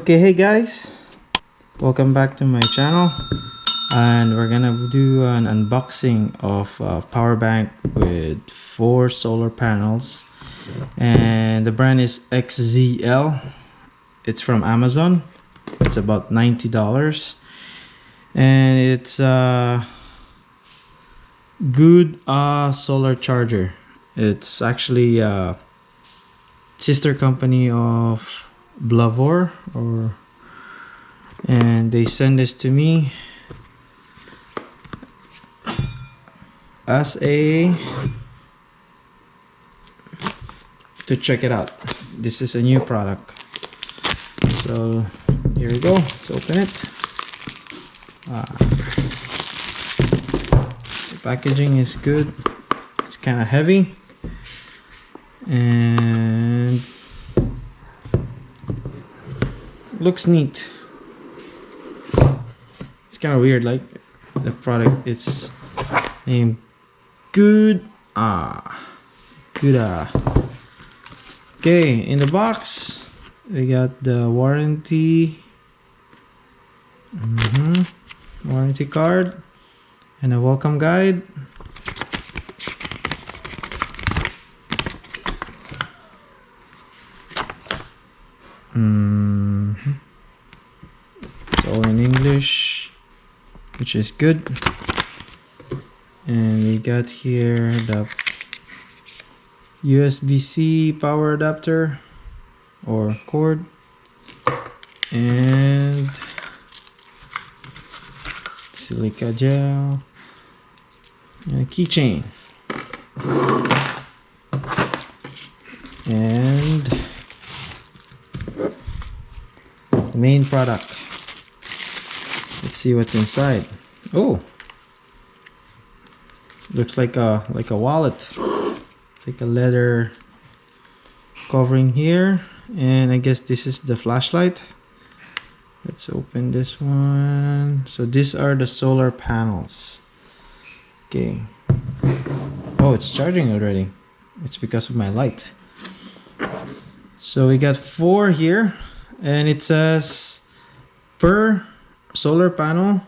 Okay, hey guys, welcome back to my channel, and we're gonna do an unboxing of a power bank with 4 solar panels, and the brand is XZL. It's from Amazon. It's about $90, and it's a Goodaaa solar charger. It's actually a sister company of Blavor, and they send this to me as to check it out. This is a new product, so here we go. Let's open it. The packaging is good. It's kind of heavy, and looks neat. It's kind of weird, like the product, it's named Goodaaa. Okay, in the box we got the warranty warranty card and a welcome guide. It's all in English, which is good. And we got here the USB-C power adapter or cord, and silica gel and a keychain, and the main product. Let's see what's inside. Oh, looks like a wallet. It's like a leather covering here, and I guess this is the flashlight. Let's open this one. So these are the solar panels. Okay. Oh, it's charging already. It's because of my light. So we got 4 here, and it says per solar panel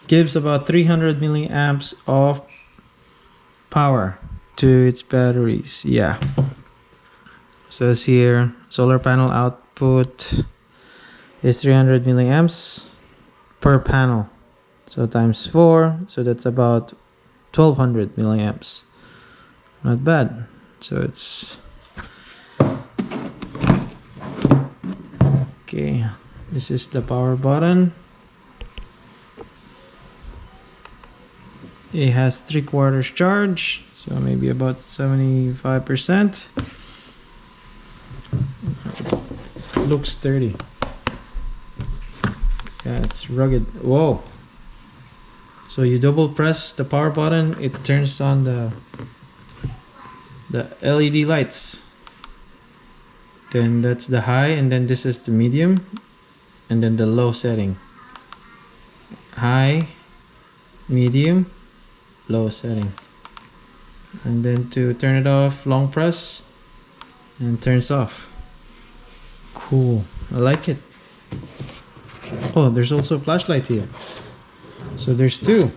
gives about 300 milliamps of power to its batteries. Yeah, says here solar panel output is 300 milliamps per panel, so times 4, so that's about 1200 milliamps. Not bad. So it's okay. This is the power button. It has 3/4 charge, so maybe about 75%. Looks sturdy. Yeah, it's rugged. Whoa! So you double press the power button, it turns on the LED lights. Then that's the high, and then this is the medium, and then the low setting. High, medium, low setting. And then to turn it off, long press and turns off. Cool, I like it. Oh, there's also a flashlight here. So there's 2.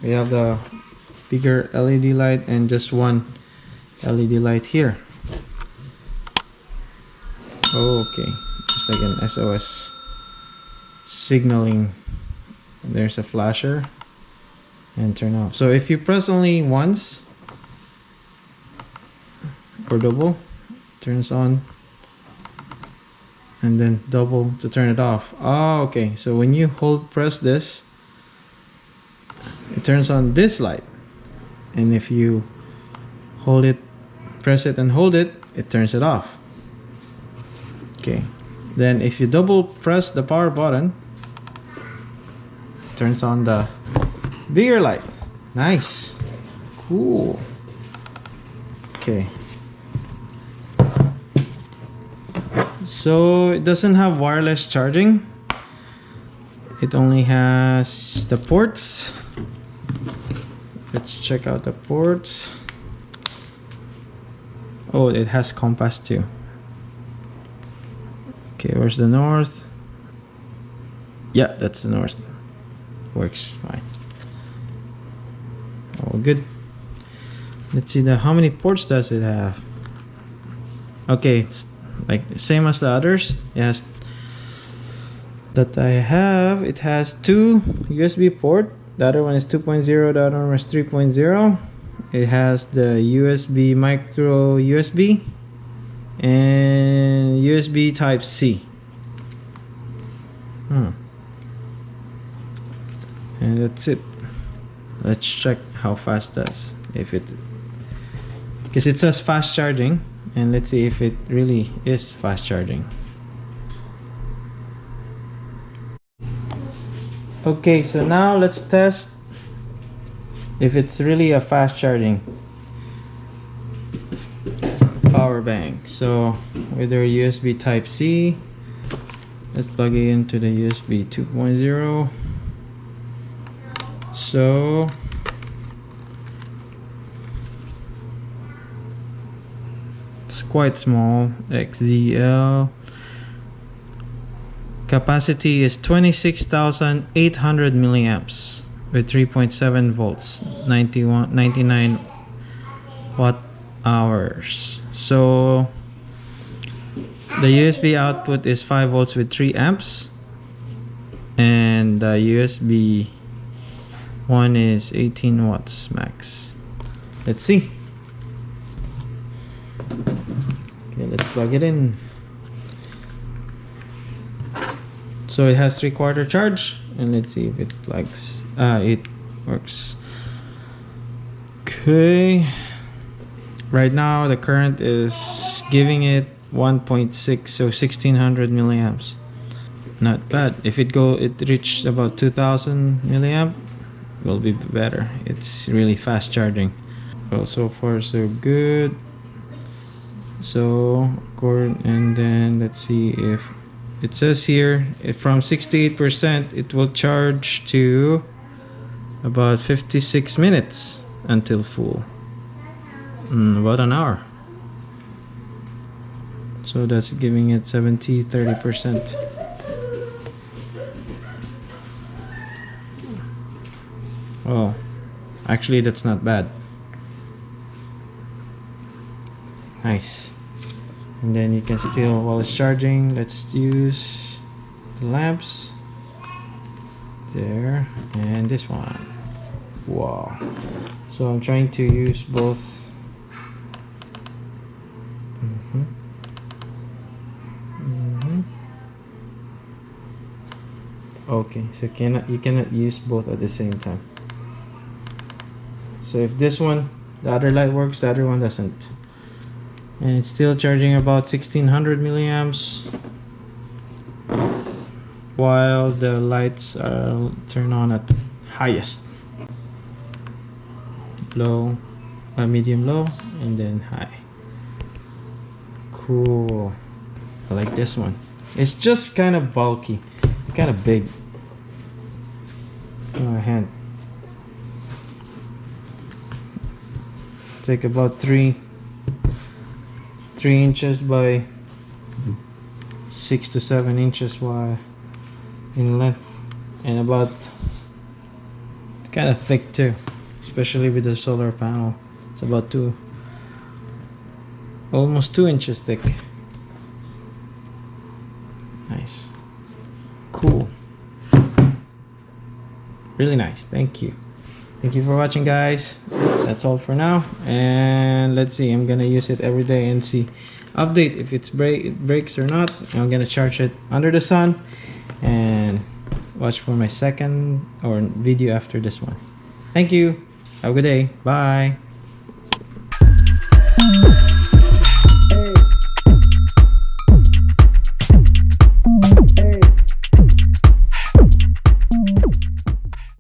We have the bigger LED light and just one LED light here. Okay, just like an SOS signaling. There's a flasher and turn off. So if you press only once or double, turns on, and then double to turn it off. Oh, okay. So when you press this, it turns on this light, and if you hold it, press it and hold it, it turns it off. Okay, then if you double press the power button, it turns on the bigger light. Nice, cool. Okay, so it doesn't have wireless charging. It only has the ports. Let's check out the ports. Oh, it has compass too. Okay, where's the north? Yeah, that's the north. Works fine. All good. Let's see how many ports does it have. Okay, it's like the same as the others. It has that I have. It has 2 USB port. The other one is 2.0. The other one is 3.0. It has the USB micro USB and USB type C. And that's it. Let's check how fast does, if it, because it says fast charging, and let's see if it really is fast charging. Okay, so now let's test if it's really a fast charging power bank. So with our USB type C, let's plug it into the USB 2.0. So it's quite small. XZL capacity is 26,800 milliamps with 3.7 volts, 99 watt hours. So the USB output is 5 volts with 3 amps, and the USB one is 18 watts max. Let's see. Okay, let's plug it in. So it has 3/4 charge, and let's see if it plugs. It works. Okay. Right now the current is giving it 1.6, so 1600 milliamps. Not bad. If it reached about 2000 milliamp, will be better. It's really fast charging. Well, so far so good. So and then let's see if it says here from 68% it will charge to about 56 minutes until full. About an hour. So that's giving it 30%. Oh, actually that's not bad. Nice. And then you can still, while it's charging, let's use the lamps there and this one. Wow. So I'm trying to use both. Okay, so you cannot use both at the same time. So if this one, the other light works, the other one doesn't. And it's still charging about 1600 milliamps while the lights are turned on at highest. Low, medium low, and then high. Cool. I like this one. It's just kind of bulky, kind of big. My hand. Take about 3 inches by 6 to 7 inches wide in length, and about kind of thick too, especially with the solar panel. It's about almost 2 inches thick. Nice. Cool. Really nice. Thank you for watching, guys. That's all for now, and let's see, I'm gonna use it every day and see, update if it breaks or not. I'm gonna charge it under the sun and watch for my second video after this one. Thank you. Have a good day. Bye.